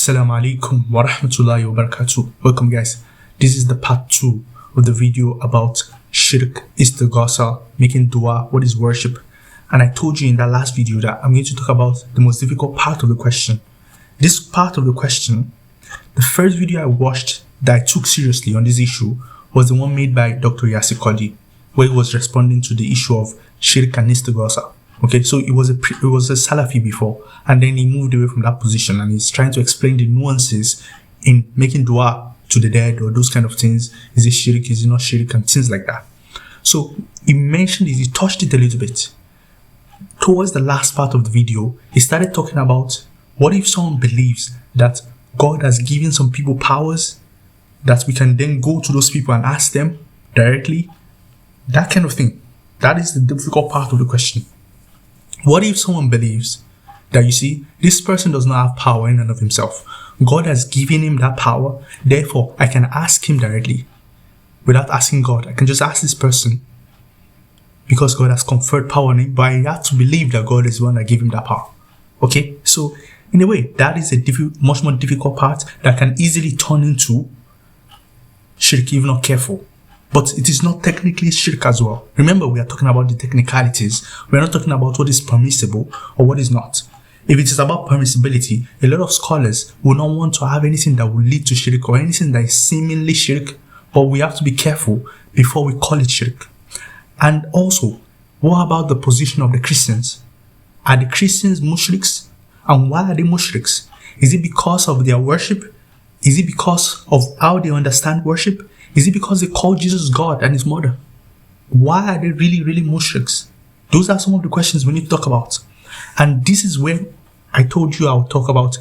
Assalamu alaikum wa rahmatullahi wa barakatuh. Welcome guys. This is the part 2 of the video about Shirk, Istighatha, making dua, what is worship. And I told you in that last video that I'm going to talk about the most difficult part of the question. This part of the question, the first video I watched that I took seriously on this issue was the one made by Dr. Yasir Qadi, where he was responding to the issue of Shirk and Istighatha. Okay, so it was a Salafi before, and then he moved away from that position, and he's trying to explain the nuances in making dua to the dead or those kind of things. Is it shirk? Is it not shirk? And things like that. So he mentioned it, he touched it a little bit. Towards the last part of the video, he started talking about what if someone believes that God has given some people powers that we can then go to those people and ask them directly, that kind of thing. That is the difficult part of the question. What if someone believes that, you see, this person does not have power in and of himself? God has given him that power, therefore I can ask him directly without asking God. I can just ask this person because God has conferred power on him, but I have to believe that God is the one that gave him that power. Okay, so in a way, that is a much more difficult part that can easily turn into shirk if not careful. But it is not technically shirk as well. Remember, we are talking about the technicalities. We are not talking about what is permissible or what is not. If it is about permissibility, a lot of scholars will not want to have anything that will lead to shirk or anything that is seemingly shirk, but we have to be careful before we call it shirk. And also, what about the position of the Christians? Are the Christians mushriks? And why are they mushriks? Is it because of their worship? Is it because of how they understand worship? Is it because they call Jesus God and his mother? Why are they really mushriks? Those are some of the questions we need to talk about. And this is where I told you I would talk about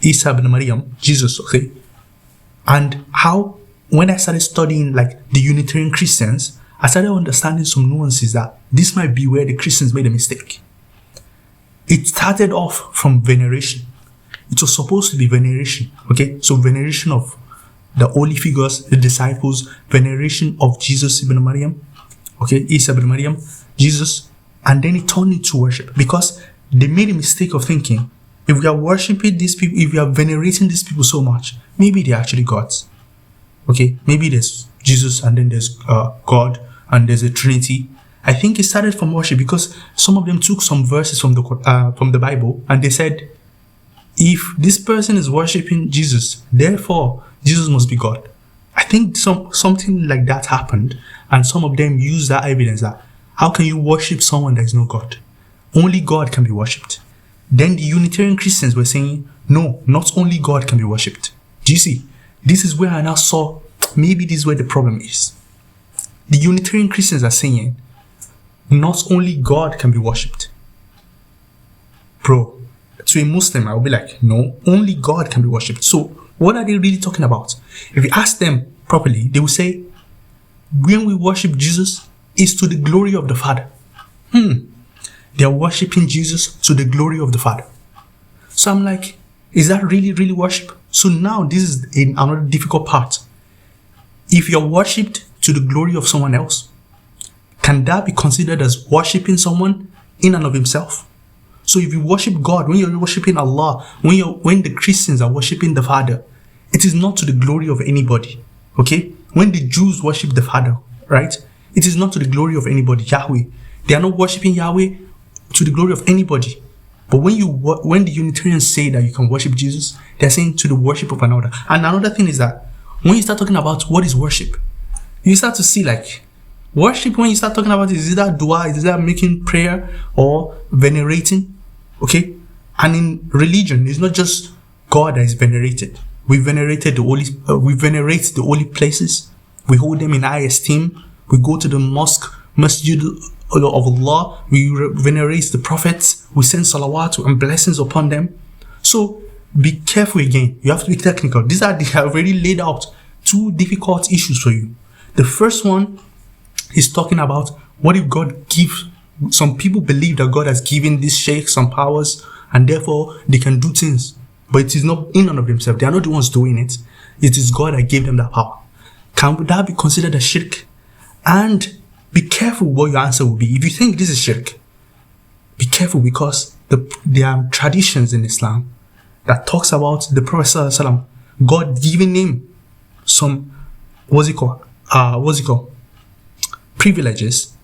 Isa ibn Maryam, Jesus, okay? And how, when I started studying like the Unitarian Christians, I started understanding some nuances that this might be where the Christians made a mistake. It started off from veneration. It was supposed to be veneration, okay? So veneration of the holy figures, the disciples, veneration of Jesus ibn Maryam, okay, Isa ibn Maryam, Jesus, and then it turned into worship because they made a mistake of thinking, if we are worshipping these people, if we are venerating these people so much, maybe they're actually gods, okay, maybe there's Jesus and then there's God and there's a Trinity. I think it started from worship because some of them took some verses from the Bible and they said, if this person is worshipping Jesus, therefore Jesus must be God. I think something like that happened, and some of them used that evidence that how can you worship someone that is not God? Only God can be worshipped. Then the Unitarian Christians were saying, no, not only God can be worshipped. Do you see? This is where I now saw, maybe this is where the problem is. The Unitarian Christians are saying, not only God can be worshipped. Bro, to a Muslim, I will be like, no, only God can be worshipped. So what are they really talking about? If you ask them properly, they will say, when we worship Jesus, it's to the glory of the Father. They are worshiping Jesus to the glory of the Father. So I'm like, is that really worship? So now this is another difficult part. If you're worshipped to the glory of someone else, can that be considered as worshiping someone in and of himself? So if you worship God, when you're worshiping Allah, when the Christians are worshiping the Father, it is not to the glory of anybody, okay? When the Jews worship the Father, right? It is not to the glory of anybody, Yahweh. They are not worshiping Yahweh to the glory of anybody. But when the Unitarians say that you can worship Jesus, they're saying to the worship of another. And another thing is that when you start talking about what is worship, you start to see like, worship, when you start talking about it, is that dua, is that making prayer or venerating? Okay? And in religion, it's not just God that is venerated. We venerate the holy places. We hold them in high esteem. We go to the mosque, masjid of Allah. We venerate the prophets. We send salawat and blessings upon them. So be careful again. You have to be technical. They have already laid out two difficult issues for you. The first one is talking about what if God gives, some people believe that God has given these sheikhs some powers and therefore they can do things, but it is not in and of themselves. They are not the ones doing it. It is God that gave them that power. Can that be considered a shirk? And be careful what your answer will be. If you think this is shirk, be careful because there are traditions in Islam that talks about the Prophet ﷺ, God giving him some, privileges,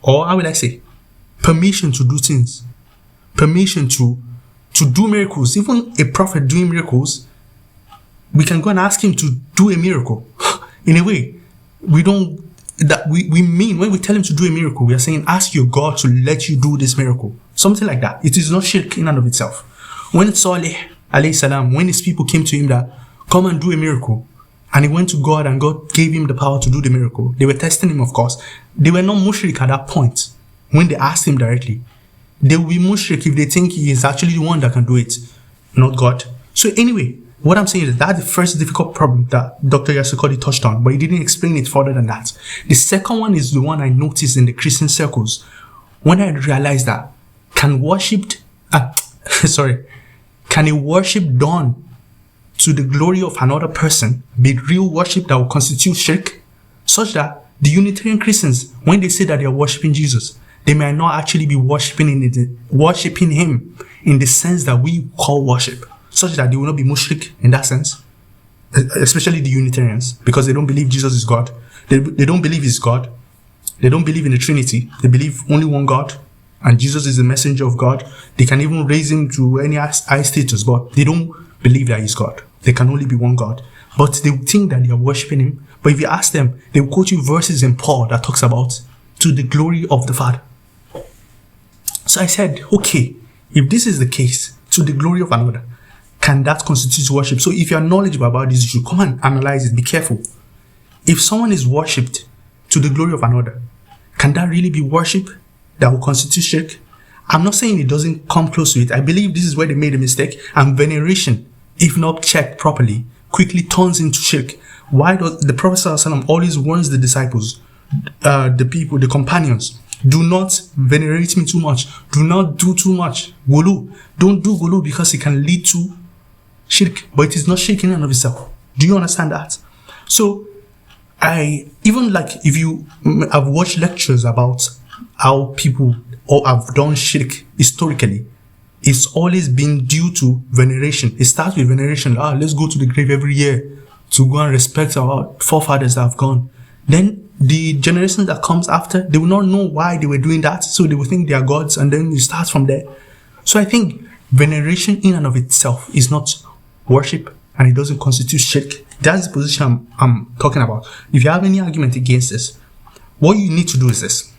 or how will I say, permission to do things, permission to do miracles. Even a prophet doing miracles, we can go and ask him to do a miracle. In a way, we mean when we tell him to do a miracle, we are saying, ask your God to let you do this miracle. Something like that. It is not shirk in and of itself. When Salih alayhi salam, when his people came to him that, come and do a miracle, and he went to God and God gave him the power to do the miracle, they were testing him, of course. They were not mushrik at that point. When they asked him directly, they will be mushrik if they think he is actually the one that can do it, not God. So anyway, what I'm saying is that's the first difficult problem that Dr. Yasukodi touched on, but he didn't explain it further than that. The second one is the one I noticed in the Christian circles. When I realized that, can a worship done to the glory of another person be real worship that will constitute shirk? Such that the Unitarian Christians, when they say that they are worshiping Jesus, they may not actually be worshiping him in the sense that we call worship, such that they will not be mushrik in that sense, especially the Unitarians, because they don't believe Jesus is God. They don't believe he's God. They don't believe in the Trinity. They believe only one God, and Jesus is the messenger of God. They can even raise him to any high status, but they don't believe that he's God. There can only be one God. But they think that they are worshiping him. But if you ask them, they will quote you verses in Paul that talks about to the glory of the Father. So I said, okay, if this is the case, to the glory of another, can that constitute worship? So if you are knowledgeable about this issue, come and analyze it. Be careful. If someone is worshipped to the glory of another, can that really be worship that will constitute shirk? I'm not saying it doesn't come close to it. I believe this is where they made a mistake, and veneration, if not checked properly, quickly turns into shirk. Why does the Prophet ﷺ always warns the disciples, the people, the companions, do not venerate me too much. Do not do too much. Gulu. Don't do gulu because it can lead to shirk. But it is not shirk in and of itself. Do you understand that? So, if you have watched lectures about how people or have done shirk historically, it's always been due to veneration. It starts with veneration. Let's go to the grave every year to go and respect our forefathers that have gone. Then the generation that comes after, they will not know why they were doing that, so they will think they are gods, and then it starts from there. So I think veneration in and of itself is not worship, and it doesn't constitute shirk. That's the position I'm talking about. If you have any argument against this, what you need to do is this.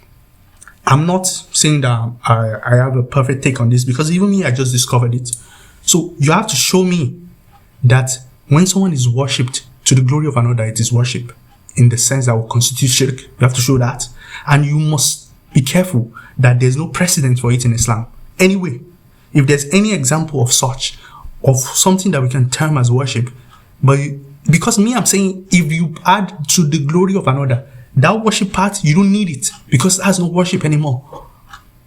I'm not saying that I have a perfect take on this, because even me, I just discovered it. So you have to show me that when someone is worshipped to the glory of another, it is worship in the sense that will constitute shirk. You have to show that. And you must be careful that there's no precedent for it in Islam. Anyway, if there's any example of such, of something that we can term as worship, but because me, I'm saying if you add to the glory of another, that worship part, you don't need it, because that's no worship anymore.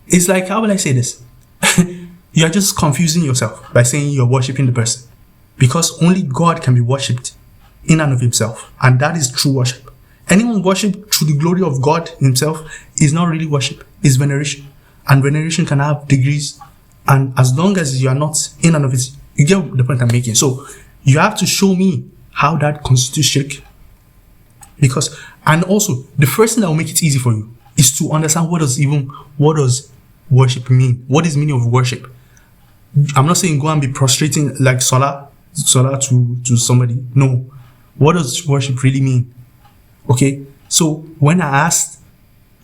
It's like, how will I say this? You're just confusing yourself by saying you're worshiping the person, because only God can be worshipped in and of himself, and that is true worship. Anyone worship to the glory of God himself is not really worship, it's veneration. And veneration can have degrees, and as long as you are not in and of it, you get the point I'm making. So you have to show me how that constitutes shirk. Because, and also, the first thing that will make it easy for you is to understand what does worship mean? What is the meaning of worship? I'm not saying go and be prostrating like salah to somebody. No. What does worship really mean? Okay, so when I asked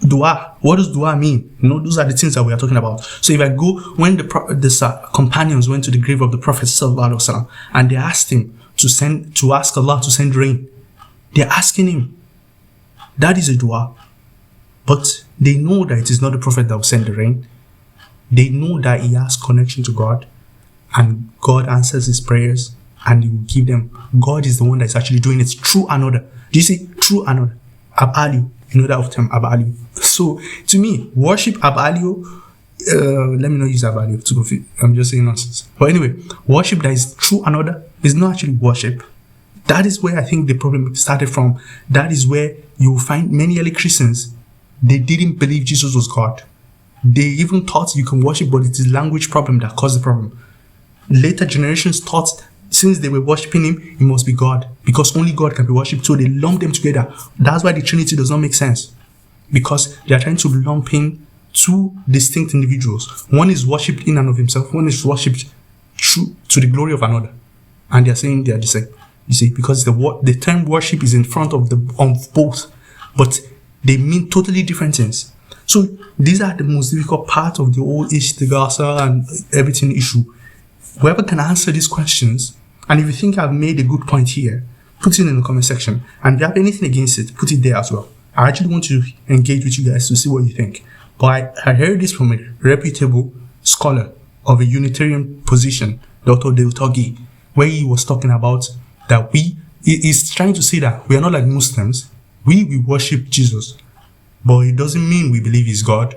dua, what does dua mean? Those are the things that we are talking about. So if I go, when the companions went to the grave of the Prophet ﷺ, and they asked him to ask Allah to send rain, they're asking him. That is a dua. But they know that it is not the Prophet that will send the rain. They know that he has connection to God, and God answers his prayers, and he will give them. God is the one that is actually doing it through another. Do you see? Through another. Ab-aliu. You know that of term, Ab-aliu. So, to me, worship Ab-aliu, let me not use Ab-aliu to confuse. I'm just saying nonsense. But anyway, worship that is through another is not actually worship. That is where I think the problem started from. That is where you will find many early Christians, they didn't believe Jesus was God. They even thought you can worship, but it is language problem that caused the problem. later generations thought since they were worshipping him, he must be God, because only God can be worshipped. So they lump them together. That's why the Trinity does not make sense, because they are trying to lump in two distinct individuals. One is worshipped in and of himself. One is worshipped to the glory of another, and they are saying they are the same. You see, because the term worship is in front of both, but they mean totally different things. So these are the most difficult part of the whole Istighatha and everything issue. Whoever can answer these questions, and if you think I've made a good point here, put it in the comment section. And if you have anything against it, put it there as well. I actually want to engage with you guys to see what you think. But I heard this from a reputable scholar of a Unitarian position, Dr. Deutogi, where he was talking about that he's trying to say that we are not like Muslims. We worship Jesus, but it doesn't mean we believe he's God.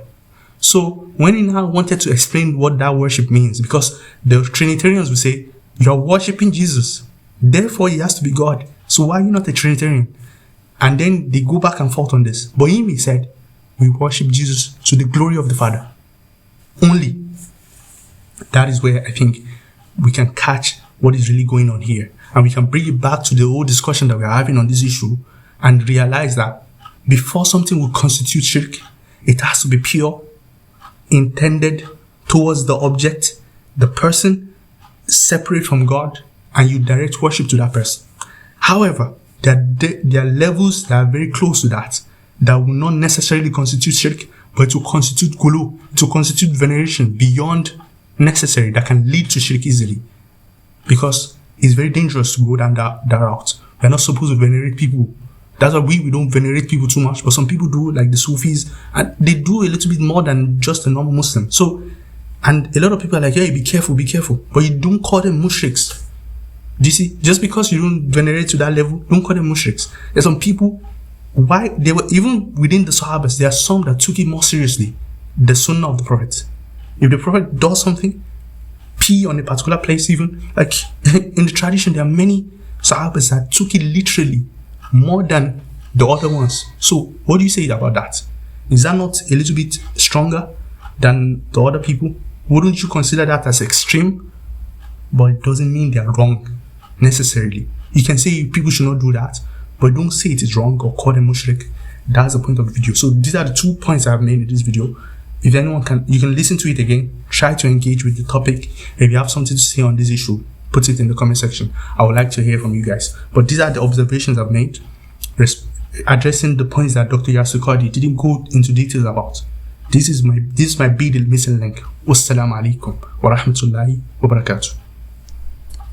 So when he now wanted to explain what that worship means, because the Trinitarians will say, you're worshiping Jesus, therefore he has to be God. So why are you not a Trinitarian? And then they go back and forth on this. But he said, we worship Jesus to the glory of the Father only. That is where I think we can catch what is really going on here. And we can bring it back to the whole discussion that we're having on this issue and realize that before something will constitute shirk, it has to be pure, intended towards the object, the person, separate from God, and you direct worship to that person. However, there are levels that are very close to that will not necessarily constitute shirk, but to constitute gulu, to constitute veneration beyond necessary, that can lead to shirk easily. Because it's very dangerous to go down that route. We're not supposed to venerate people. That's why we don't venerate people too much, but some people do, like the Sufis, and they do a little bit more than just a normal Muslim. So, and a lot of people are like, hey, be careful, but you don't call them mushriks. Do you see? Just because you don't venerate to that level, don't call them mushriks. There's some people, why they were, even within the Sahabas, there are some that took it more seriously, the Sunnah of the Prophet. If the Prophet does something, pee on a particular place, even like in the tradition, there are many Sahabas that took it literally more than the other ones. So what do you say about that? Is that not a little bit stronger than the other people? Wouldn't you consider that as extreme? But it doesn't mean they are wrong necessarily. You can say people should not do that, but don't say it is wrong or call them mushrik. That's the point of the video. So these are the 2 points I've made in this video. If anyone can, you can listen to it again, try to engage with the topic. If you have something to say on this issue, put it in the comment section. I would like to hear from you guys. But these are the observations I've made, addressing the points that Dr. Yasukadi didn't go into details about. This is my be the missing link. Wassalamu alaikum wa rahmatullahi wa barakatuh.